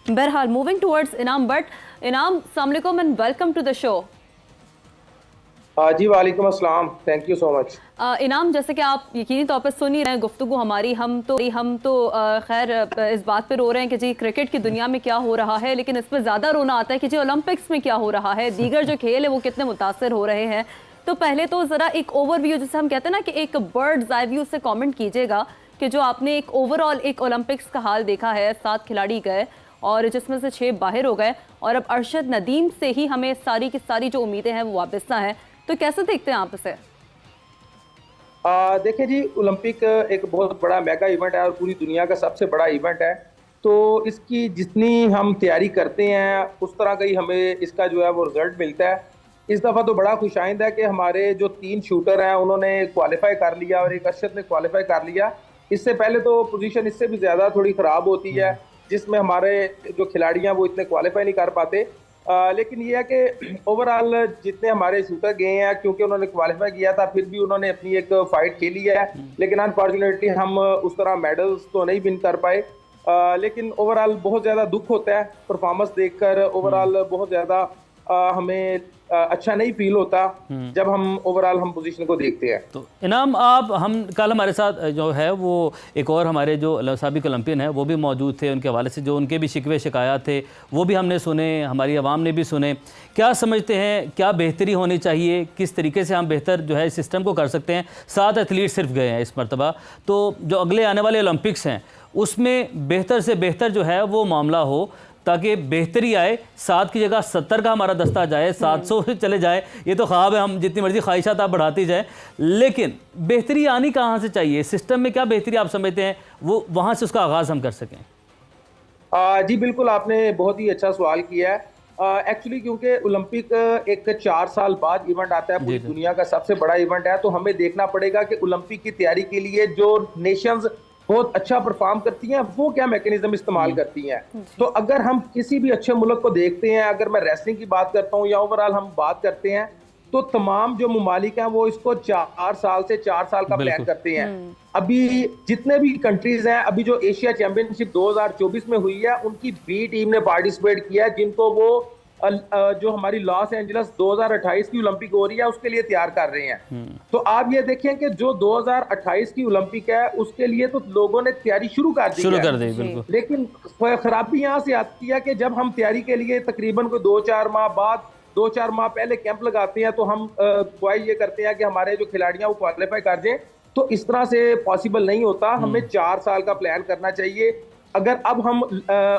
बहरहाल moving towards इनाम but Inam, अस्सलाम वालेकुम and welcome to the show. जी वालेकुम अस्सलाम, थैंक यू सो मच। इनाम, जैसे कि आप यकीनी तौर पर सुन ही रहे हैं गुफ्तगू हमारी, हम तो खैर इस बात पे रो रहे हैं कि जी क्रिकेट की दुनिया में क्या हो रहा है, लेकिन इस पर ज़्यादा रोना आता है कि जी ओलंपिक्स में क्या हो रहा है, दीगर जो खेल है वो कितने मुतासर हो रहे हैं। तो पहले तो ज़रा एक ओवरव्यू, जैसे हम कहते हैं ना कि एक बर्ड्स आई व्यू से कमेंट कीजिएगा कि जो आपने एक ओवरऑल एक ओलंपिक्स का हाल देखा है, 7 खिलाड़ी गए और जिसमें से 6 बाहर हो गए और अब अरशद नदीम से ही हमें सारी की सारी जो उम्मीदें हैं वो वाबस्ता हैं, तो कैसे देखते हैं आप इसे? देखिए जी, ओलंपिक एक बहुत बड़ा मेगा इवेंट है और पूरी दुनिया का सबसे बड़ा इवेंट है। तो इसकी जितनी हम तैयारी करते हैं उस तरह का ही हमें इसका जो है वो रिजल्ट मिलता है। इस दफ़ा तो बड़ा खुशाइंद है कि हमारे जो 3 शूटर हैं उन्होंने क्वालिफाई कर लिया और एक अरशद ने क्वालिफाई कर लिया। इससे पहले तो पोजीशन इससे भी ज़्यादा थोड़ी ख़राब होती है, जिसमें हमारे जो खिलाड़ी हैं वो इतने क्वालिफाई नहीं कर पाते। लेकिन ये है कि ओवरऑल जितने हमारे शूटर गए हैं, क्योंकि उन्होंने क्वालिफाई किया था, फिर भी उन्होंने अपनी एक फाइट खेली है। लेकिन अनफॉर्चुनेटली हम उस तरह मेडल्स तो नहीं विन कर पाए। लेकिन ओवरऑल बहुत ज़्यादा दुख होता है परफॉर्मेंस देखकर। ओवरऑल बहुत ज़्यादा हमें अच्छा नहीं फील होता जब हम ओवरऑल हम पोजीशन को देखते हैं। तो इनाम, आप हम कल हमारे साथ जो है वो एक और हमारे जो साबिक ओलंपियन है वो भी मौजूद थे। उनके हवाले से जो उनके भी शिकवे शिकायत थे वो भी हमने सुने, हमारी आवाम ने भी सुने। क्या समझते हैं, क्या बेहतरी होनी चाहिए, किस तरीके से हम बेहतर जो है सिस्टम को कर सकते हैं? 7 एथलीट सिर्फ गए हैं इस मरतबा, तो जो अगले आने वाले ओलंपिक्स हैं उसमें बेहतर से बेहतर जो है वो मामला हो ताकि बेहतरी आए। 7 की जगह 70 का हमारा दस्ता जाए, 700 चले जाए, ये तो ख्वाब है, हम जितनी मर्जी ख्वाहिशात आप बढ़ाती जाए, लेकिन बेहतरी आनी कहाँ से चाहिए? सिस्टम में क्या बेहतरी आप समझते हैं वो वहाँ से उसका आगाज़ हम कर सकें? जी बिल्कुल, आपने बहुत ही अच्छा सवाल किया है। एक्चुअली क्योंकि ओलंपिक एक 4 साल बाद इवेंट आता है, पूरी दुनिया का सबसे बड़ा इवेंट है, तो हमें देखना पड़ेगा कि ओलंपिक की तैयारी के लिए जो नेशंस बहुत अच्छा परफॉर्म करती हैं वो क्या मैकेनिज्म इस्तेमाल करती हैं। तो अगर हम किसी भी अच्छे मुल्क को देखते हैं, अगर मैं रेसलिंग की बात करता हूँ या ओवरऑल हम बात करते हैं, तो तमाम जो ममालिक हैं वो इसको 4 साल से 4 साल का प्लान करते हैं। अभी जितने भी कंट्रीज हैं, अभी जो एशिया चैंपियनशिप 2024 में हुई है उनकी बी टीम ने पार्टिसिपेट किया, जिनको वो जो हमारी लॉस एंजल्स 2028 की ओलंपिक हो रही है उसके लिए तैयार कर रहे हैं। तो आप ये देखें कि जो 2028 की ओलंपिक है उसके लिए तो लोगों ने तैयारी शुरू कर दी है। लेकिन खराबी यहाँ से आती है कि जब हम तैयारी के लिए तकरीबन कोई 2-4 माह बाद, 2-4 माह पहले कैंप लगाते हैं, तो हम ख्वाहिश ये करते हैं कि हमारे जो खिलाड़ी हैं वो क्वालिफाई कर दें। तो इस तरह से पॉसिबल नहीं होता, हमें 4 साल का प्लान करना चाहिए। अगर अब हम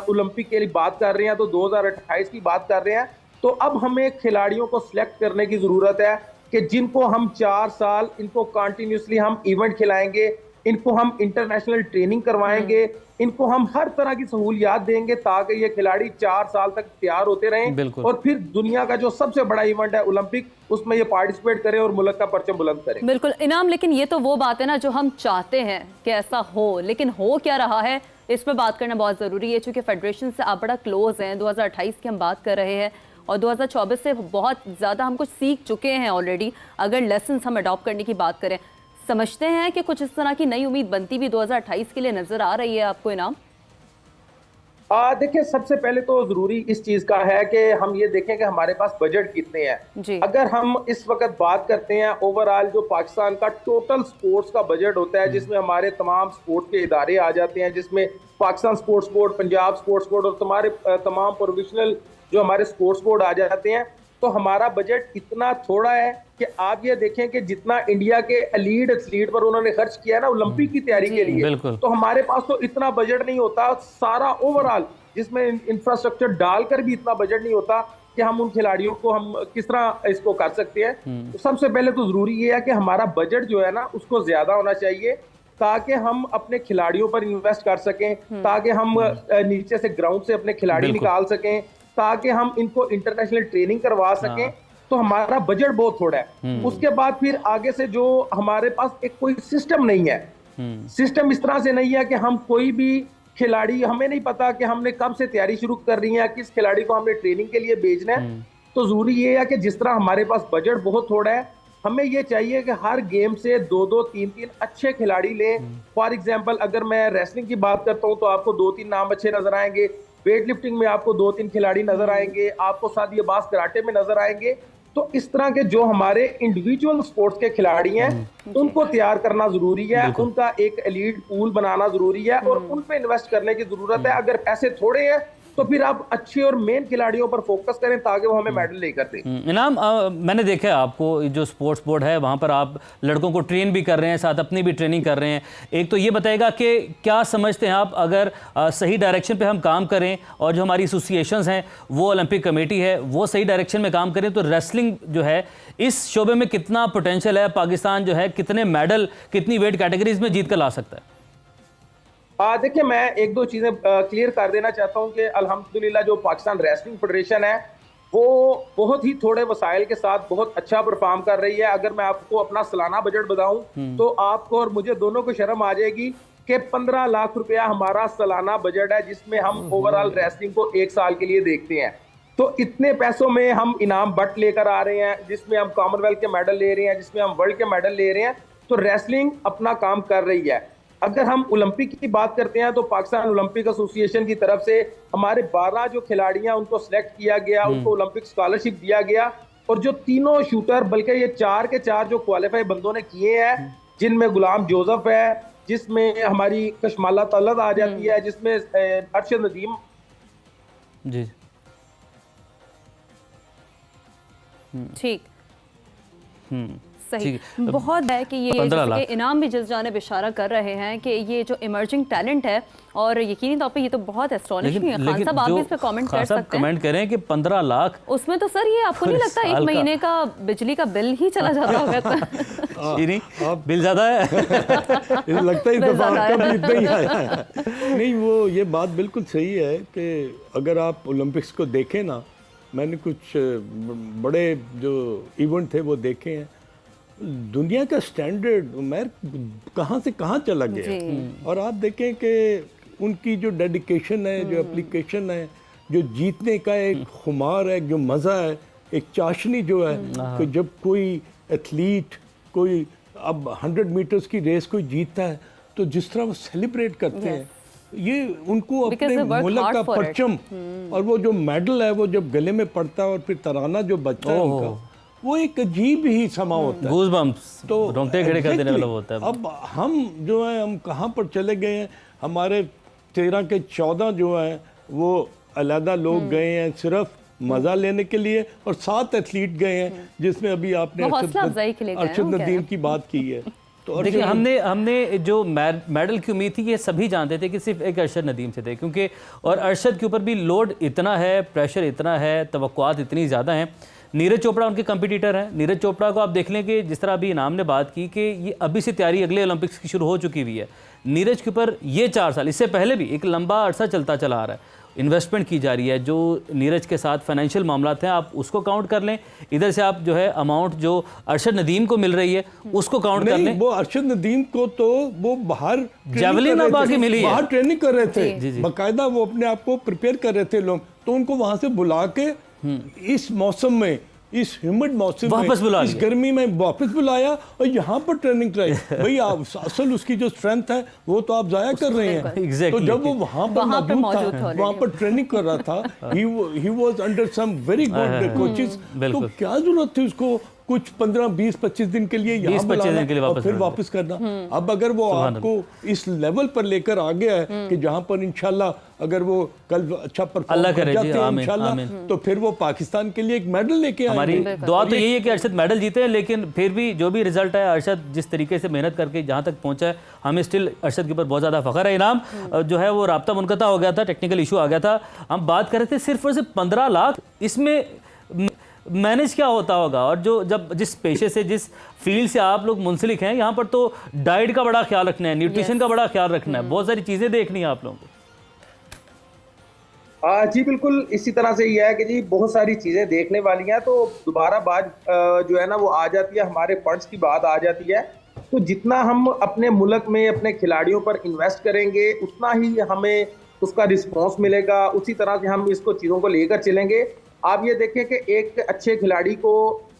ओलंपिक के लिए बात कर रहे हैं तो 2028 की बात कर रहे हैं, तो अब हमें खिलाड़ियों को सिलेक्ट करने की जरूरत है कि जिनको हम 4 साल इनको कंटिन्यूसली हम इवेंट खिलाएंगे, इनको हम इंटरनेशनल ट्रेनिंग करवाएंगे, इनको हम हर तरह की सहूलियात देंगे ताकि ये खिलाड़ी 4 साल तक तैयार होते रहें और फिर दुनिया का जो सबसे बड़ा इवेंट है ओलंपिक, उसमें ये पार्टिसिपेट करें और मुल्क का परचम बुलंद करें। बिल्कुल इनाम, लेकिन ये तो वो बात है ना जो हम चाहते हैं कि ऐसा हो, लेकिन हो क्या रहा है इस पर बात करना बहुत ज़रूरी है। चूँकि फेडरेशन से आप बड़ा क्लोज हैं, 2028 की हम बात कर रहे हैं और 2024 से बहुत ज़्यादा हम कुछ सीख चुके हैं ऑलरेडी। अगर लेसन हम अडॉप्ट करने की बात करें, समझते हैं कि कुछ इस तरह की नई उम्मीद बनती भी 2028 के लिए नज़र आ रही है आपको इनाम? देखिए, सबसे पहले तो जरूरी इस चीज का है कि हम ये देखें कि हमारे पास बजट कितने हैं। अगर हम इस वक्त बात करते हैं ओवरऑल जो पाकिस्तान का टोटल स्पोर्ट्स का बजट होता है, जिसमें हमारे तमाम स्पोर्ट्स के इदारे आ जाते हैं, जिसमें Pakistan sports board, Punjab sports board और तमाम प्रोविजनल जो हमारे स्पोर्ट्स बोर्ड आ जाते हैं, तो हमारा बजट इतना थोड़ा है कि आप ये देखें कि जितना इंडिया के एलीट एथलीट पर उन्होंने खर्च किया ना ओलंपिक की तैयारी के लिए, तो हमारे पास तो इतना बजट नहीं होता सारा ओवरऑल, जिसमें इंफ्रास्ट्रक्चर डालकर भी इतना बजट नहीं होता कि हम उन खिलाड़ियों को हम किस तरह इसको कर सकते हैं। तो सबसे पहले तो जरूरी ये है कि हमारा बजट जो है ना उसको ज्यादा होना चाहिए ताकि हम अपने खिलाड़ियों पर इन्वेस्ट कर सकें, ताकि हम नीचे से ग्राउंड से अपने खिलाड़ी निकाल सकें, ताकि हम इनको इंटरनेशनल ट्रेनिंग करवा सकें। तो हमारा बजट बहुत थोड़ा है। उसके बाद फिर आगे से जो हमारे पास एक कोई सिस्टम नहीं है, सिस्टम इस तरह से नहीं है कि हम कोई भी खिलाड़ी, हमें नहीं पता कि हमने कब से तैयारी शुरू कर रही है, किस खिलाड़ी को हमने ट्रेनिंग के लिए भेजना है। तो जरूरी ये है कि जिस तरह हमारे पास बजट बहुत थोड़ा है, हमें ये चाहिए कि हर गेम से 2-2, 3-3 अच्छे खिलाड़ी लें। फॉर एग्जाम्पल अगर मैं रेसलिंग की बात करता हूँ तो आपको 2-3 नाम अच्छे नजर आएंगे। वेट लिफ्टिंग में आपको 2-3 खिलाड़ी नजर आएंगे, आपको सादी अब्बास कराटे में नजर आएंगे। तो इस तरह के जो हमारे इंडिविजुअल स्पोर्ट्स के खिलाड़ी हैं उनको तैयार करना जरूरी है, उनका एक एलीट पूल बनाना जरूरी है और उन पे इन्वेस्ट करने की जरूरत है। अगर पैसे थोड़े हैं तो फिर आप अच्छे और मेन खिलाड़ियों पर फोकस करें ताकि वो हमें मेडल लेकर दें। इनाम, मैंने देखा है आपको जो स्पोर्ट्स बोर्ड है वहाँ पर आप लड़कों को ट्रेन भी कर रहे हैं, साथ अपनी भी ट्रेनिंग कर रहे हैं। एक तो ये बताएगा कि क्या समझते हैं आप, अगर सही डायरेक्शन पे हम काम करें और जो हमारी एसोसिएशंस हैं वो ओलंपिक कमेटी है वो सही डायरेक्शन में काम करें तो रेसलिंग जो है इस शोबे में कितना पोटेंशियल है, पाकिस्तान जो है कितने मेडल कितनी वेट कैटेगरीज में जीत कर ला सकता है? देखिए, मैं एक दो चीजें क्लियर कर देना चाहता हूं कि अल्हम्दुलिल्लाह जो पाकिस्तान रेसलिंग फेडरेशन है वो बहुत ही थोड़े वसाइल के साथ बहुत अच्छा परफॉर्म कर रही है। अगर मैं आपको अपना सालाना बजट बताऊं तो आपको और मुझे दोनों को शर्म आ जाएगी कि 15 लाख रुपया हमारा सालाना बजट है जिसमें हम ओवरऑल रेसलिंग को 1 साल के लिए देखते हैं। तो इतने पैसों में हम इनाम बट लेकर आ रहे हैं, जिसमें हम कॉमनवेल्थ के मेडल ले रहे हैं, जिसमें हम वर्ल्ड के मेडल ले रहे हैं। तो रेसलिंग अपना काम कर रही है। अगर हम ओलंपिक की बात करते हैं तो पाकिस्तान ओलंपिक एसोसिएशन की तरफ से हमारे 12 जो खिलाड़ी हैं उनको सिलेक्ट किया गया, उनको ओलंपिक स्कॉलरशिप दिया गया और जो तीनों शूटर, बल्कि ये 4 के 4 जो क्वालिफाई बंदों ने किए हैं, जिनमें गुलाम जोसेफ है, जिसमें हमारी कशमाला तलत आ जाती है, जिसमें अरशद नदीम जी ठीक सही। ठीक। बहुत है कि ये 15 लाख इनाम भी जिस जानिब इशारा कर रहे हैं कि ये जो इमर्जिंग टैलेंट है और यकीनी तौर पे ये तो बहुत एस्टोनिशिंग है। खान साहब आप भी इस पे कमेंट कर सकते हैं। कमेंट करें कि 15 लाख उसमें तो सर ये आपको नहीं लगता 1 महीने का बिजली का बिल ही चला जाता होगा? नहीं बिल ज्यादा है लगता है इस दफा आपका भी इतना ही आया है। नहीं, वो ये बात बिल्कुल सही है कि अगर आप ओलंपिक्स को देखें ना, मैंने कुछ बड़े जो इवेंट थे वो देखे हैं, दुनिया का स्टैंडर्ड मैं कहाँ से कहाँ चला गया। और आप देखें कि उनकी जो डेडिकेशन है, जो एप्लीकेशन है, जो जीतने का एक खुमार है, जो मज़ा है, एक चाशनी जो है कि जब कोई एथलीट कोई अब 100 मीटर्स की रेस कोई जीतता है तो जिस तरह वो सेलिब्रेट करते हैं, ये उनको अपने मुल्क का परचम और वो जो मेडल है वो जब गले में पड़ता है और फिर तराना जो बजता है उनका, वो एक अजीब ही समा होता है। गूज़बम्प्स, तो रोंगटे खड़े कर देने वाला होता है। अब हम जो है हम कहाँ पर चले गए हैं, हमारे 13 के 14 जो हैं वो अलहदा लोग गए हैं सिर्फ मज़ा लेने के लिए और 7 एथलीट गए हैं जिसमें अभी आपने अरशद नदीम की बात की है। तो देखिए हमने जो मेडल की उम्मीद थी ये सभी जानते थे कि सिर्फ एक अरशद नदीम से थे, क्योंकि और अरशद के ऊपर भी लोड इतना है, प्रेशर इतना है, तवक्कुआत इतनी ज़्यादा हैं। नीरज चोपड़ा उनके कंपटीटर हैं। नीरज चोपड़ा को आप देख लें कि जिस तरह अभी इनाम ने बात की कि ये अभी से तैयारी अगले ओलंपिक्स की शुरू हो चुकी हुई है। नीरज के ऊपर ये 4 साल, इससे पहले भी एक लंबा अरसा चलता चला आ रहा है, इन्वेस्टमेंट की जा रही है। जो नीरज के साथ फाइनेंशियल मामला हैं आप उसको काउंट कर लें, इधर से आप जो है अमाउंट जो अरशद नदीम को मिल रही है उसको काउंट कर लें। वो अरशद नदीम को तो वो बाहर जेवलिन आगे मिली है, बाहर ट्रेनिंग कर रहे थे, बाकायदा वो अपने आप को प्रिपेयर कर रहे थे लोग, तो उनको वहां से बुला के इस मौसम में, इस ह्यूमिड मौसम में, इस गर्मी में वापस बुलाया और यहाँ पर ट्रेनिंग कराई। भाई असल उसकी जो स्ट्रेंथ है वो तो आप जाया कर रहे हैं। तो जब वो वहाँ पर मौजूद था, वहाँ पर ट्रेनिंग कर रहा था, he was under some very good coaches, तो क्या जरूरत थी उसको कुछ 15, 20, 25 दिन के लिए यहाँ बुलाना और फिर वापस करना। अब अगर वो आपको इस लेवल पर लेकर आ गया है कि जहाँ पर इंशाल्लाह अगर वो कल अच्छा परफॉर्म कर जाते हैं इंशाल्लाह, तो फिर वो पाकिस्तान के लिए एक मेडल लेके आएंगे। हमारी दुआ तो यही है कि अरशद मेडल जीते हैं, लेकिन फिर भी जो भी रिजल्ट है, अरशद जिस तरीके से मेहनत करके जहाँ तक पहुँचा है, हमें स्टिल अरशद के ऊपर बहुत ज़्यादा फ़ख्र है। इनाम जो है वो राब्ता मुनक़ता हो गया था, टेक्निकल इशू आ गया था। हम बात कर रहे थे सिर्फ और सिर्फ 15 लाख, इसमें मैनेज क्या होता होगा? और जो जब जिस पेशे से, जिस फील्ड से आप लोग मुंसलिक हैं, यहाँ पर तो डाइट का बड़ा ख्याल रखना है, न्यूट्रिशन का बड़ा ख्याल रखना है, बहुत सारी चीज़ें देखनी है आप लोगों को। जी बिल्कुल, इसी तरह से ये है कि जी बहुत सारी चीज़ें देखने वाली हैं। तो दोबारा बात जो है ना वो आ जाती है, हमारे फंड्स की बात आ जाती है। तो जितना हम अपने मुल्क में अपने खिलाड़ियों पर इन्वेस्ट करेंगे उतना ही हमें उसका रिस्पॉन्स मिलेगा, उसी तरह से हम इसको चीज़ों को लेकर चलेंगे। आप ये देखें कि एक अच्छे खिलाड़ी को,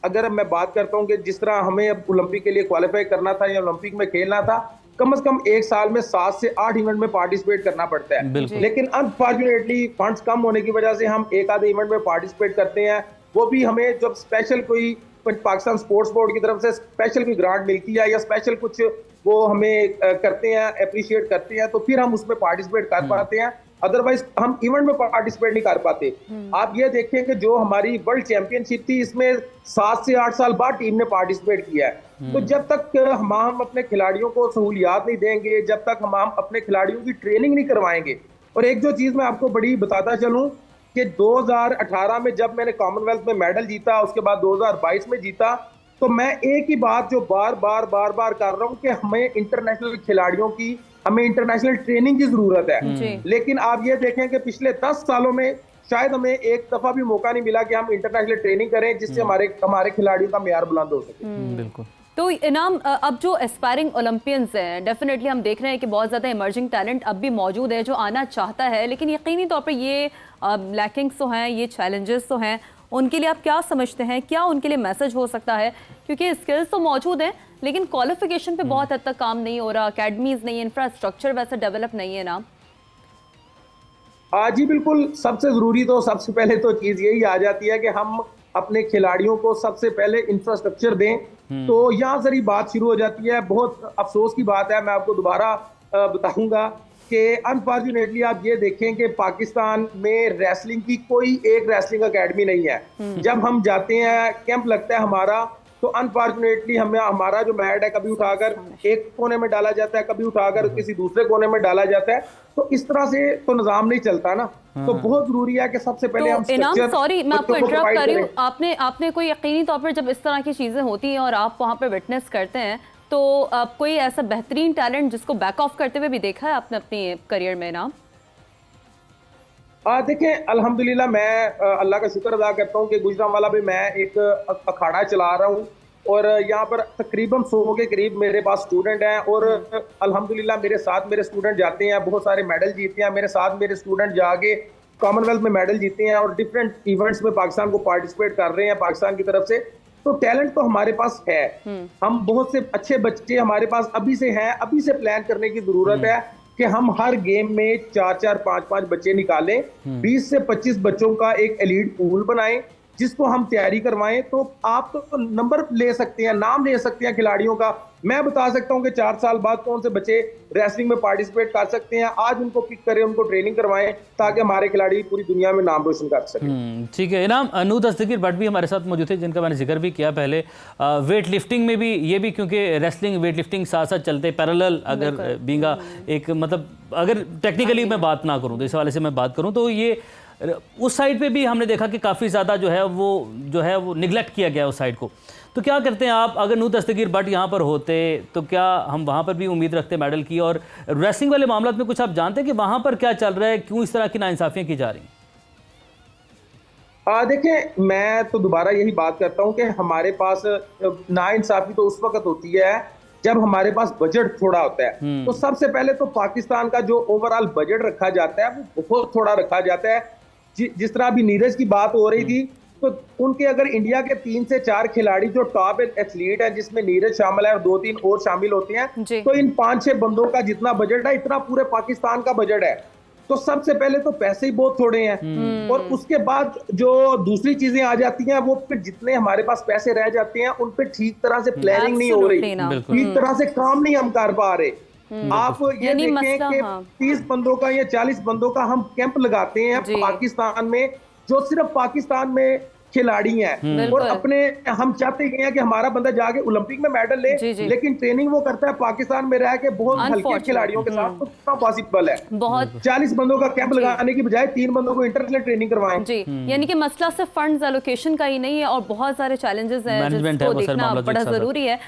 अगर मैं बात करता हूँ कि जिस तरह हमें अब ओलंपिक के लिए क्वालिफाई करना था या ओलंपिक में खेलना था, कम से कम एक साल में 7 से 8 इवेंट में पार्टिसिपेट करना पड़ता है। बिल्कुल। लेकिन अनफॉर्चुनेटली फंड्स कम होने की वजह से हम एक आधे इवेंट में पार्टिसिपेट करते हैं, वो भी हमें जब स्पेशल कोई पाकिस्तान स्पोर्ट्स बोर्ड की तरफ से स्पेशल कोई ग्रांट मिलती है या स्पेशल कुछ वो हमें करते हैं, अप्रिशिएट करते हैं, तो फिर हम उसमें पार्टिसिपेट कर पाते हैं, अदरवाइज हम इवेंट में पार्टिसिपेट नहीं कर पाते। आप ये देखें कि जो हमारी वर्ल्ड चैंपियनशिप थी, इसमें 7 से 8 साल बाद टीम ने पार्टिसिपेट किया है। तो जब तक हम अपने खिलाड़ियों को सहूलियात नहीं देंगे, जब तक हम अपने खिलाड़ियों की ट्रेनिंग नहीं करवाएंगे। और एक जो चीज मैं आपको बड़ी बताता चलूं कि 2018 में जब मैंने कॉमनवेल्थ में मेडल जीता, उसके बाद 2022 में जीता, तो मैं एक ही बात जो बार बार कर रहा हूं कि हमें इंटरनेशनल खिलाड़ियों की, हमें इंटरनेशनल ट्रेनिंग की जरूरत है। लेकिन आप ये देखें कि पिछले 10 सालों में शायद हमें एक दफा भी मौका नहीं मिला कि हम इंटरनेशनल ट्रेनिंग करें जिससे हमारे खिलाड़ियों का मेयार बुलंद हो सके। बिल्कुल। तो इनाम, अब जो एस्पायरिंग ओलंपियंस हैं, डेफिनेटली हम देख रहे हैं कि बहुत ज़्यादा इमर्जिंग टैलेंट अब भी मौजूद है जो आना चाहता है, लेकिन यकीनी तौर पर ये लैकिंग्स तो हैं, ये चैलेंजेस तो हैं। उनके लिए आप क्या समझते हैं, क्या उनके लिए मैसेज हो सकता है? क्योंकि स्किल्स तो मौजूद हैं लेकिन क्वालिफिकेशन पे बहुत हद तक काम नहीं हो रहा, अकेडमीज नहीं है, इंफ्रास्ट्रक्चर वैसा डेवलप नहीं है ना। जी बिल्कुल, सबसे जरूरी तो सबसे पहले तो चीज यही आ जाती है कि हम अपने खिलाड़ियों को सबसे पहले इंफ्रास्ट्रक्चर दें। तो यहाँ से ही बात शुरू हो जाती है। बहुत अफसोस की बात है, मैं आपको दोबारा बताऊंगा कि अनफॉर्चुनेटली आप ये देखें कि पाकिस्तान में रेसलिंग की कोई एक रेसलिंग अकेडमी नहीं है। जब हम जाते हैं, कैंप लगता है हमारा, तो अनफॉर्चुनेटली हमें हमारा जो मैट है कभी उठाकर एक कोने में डाला जाता है, कभी उठाकर किसी दूसरे कोने में डाला जाता है। तो इस तरह से तो निजाम नहीं चलता ना। तो बहुत जरूरी है कि सबसे पहले हम इनाम, सॉरी मैं आपको इंटरप्ट कर रही हूँ, आपने कोई यकीनी तौर पर जब इस तरह की चीजें होती हैं और आप वहाँ पे विटनेस करते हैं, तो आप कोई ऐसा बेहतरीन टैलेंट जिसको बैक ऑफ करते हुए भी देखा है आपने अपनी करियर में ना? देखें, अल्हम्दुलिल्लाह मैं अल्लाह का शुक्र अदा करता हूँ कि गुजरांवाला में मैं एक अखाड़ा चला रहा हूँ और यहाँ पर तकरीबन 100 के करीब मेरे पास स्टूडेंट हैं और अल्हम्दुलिल्लाह मेरे साथ मेरे स्टूडेंट जाते हैं, बहुत सारे मेडल जीते हैं। मेरे साथ मेरे स्टूडेंट जाके कॉमनवेल्थ में मेडल जीते हैं और डिफरेंट इवेंट्स में पाकिस्तान को पार्टिसिपेट कर रहे हैं पाकिस्तान की तरफ से। तो टैलेंट तो हमारे पास है, हम बहुत से अच्छे बच्चे हमारे पास अभी से हैं। अभी से प्लान करने की जरूरत है कि हम हर गेम में 4-4, 5-5 बच्चे निकालें, 20 से 25 बच्चों का एक एलीट पूल बनाएं जिसको हम तैयारी करवाएं। तो आप तो नंबर ले सकते हैं, नाम ले सकते हैं खिलाड़ियों का। मैं बता सकता हूं कि 4 साल बाद कौन से बच्चे रेसलिंग में पार्टिसिपेट कर सकते हैं। आज उनको पिक करें, उनको ट्रेनिंग करवाएं ताकि हमारे खिलाड़ी पूरी दुनिया में नाम रोशन कर सकें। ठीक है। इनाम, अनू दस्तगीर भट्ट भी हमारे साथ मौजूद थे जिनका मैंने जिक्र भी किया पहले। वेट लिफ्टिंग में भी ये भी, क्योंकि रेसलिंग वेट लिफ्टिंग साथ साथ चलते पैरेलल, अगर बींगा एक मतलब अगर टेक्निकली मैं बात ना करूँ तो इस हवाले से मैं बात करूँ तो ये उस साइड पे भी हमने देखा कि काफ़ी ज़्यादा जो है वो निगलेक्ट किया गया उस साइड को। तो क्या करते हैं आप, अगर नू दस्तगीर भट्ट यहाँ पर होते तो क्या हम वहाँ पर भी उम्मीद रखते मेडल की? और रेसलिंग वाले मामला में कुछ आप जानते हैं कि वहाँ पर क्या चल रहा है, क्यों इस तरह की नाइंसाफियाँ की जा रही हैं? देखिए, मैं तो दोबारा यही बात करता हूँ कि हमारे पास नाइंसाफी तो उस वक्त होती है जब हमारे पास बजट थोड़ा होता है। तो सबसे पहले तो पाकिस्तान का जो ओवरऑल बजट रखा जाता है वो बहुत थोड़ा रखा जाता है। जिस तरह अभी नीरज की बात हो रही थी, तो उनके अगर इंडिया के 3 से 4 खिलाड़ी जो टॉप एथलीट है जिसमें नीरज शामिल है और 2-3 और शामिल होते हैं, तो इन 5-6 बंदों का जितना बजट है इतना पूरे पाकिस्तान का बजट है। तो सबसे पहले तो पैसे ही बहुत थोड़े हैं और उसके बाद जो दूसरी चीजें आ जाती हैं वो फिर जितने हमारे पास पैसे रह जाते हैं उन पे ठीक तरह से प्लानिंग नहीं हो रही, ठीक तरह से काम नहीं हम कर पा रहे। आप ये देखें कि 30 बंदों का या 40 बंदों का हम कैंप लगाते हैं पाकिस्तान में, जो सिर्फ पाकिस्तान में खिलाड़ी हैं और अपने हम चाहते हैं कि हमारा बंदा जाके ओलंपिक में मेडल ले, लेकिन ट्रेनिंग वो करता है पाकिस्तान में रह के बहुत हल्के खिलाड़ियों के साथ। तो कितना पॉसिबल है बहुत 40 बंदों का कैंप लगाने की बजाय 3 बंदों को इंटरनेशनल ट्रेनिंग करवाएं। जी, यानी कि मसला सिर्फ फंड्स एलोकेशन का ही नहीं है और बहुत सारे चैलेंजेस हैं जिसको देखना बड़ा जरूरी है।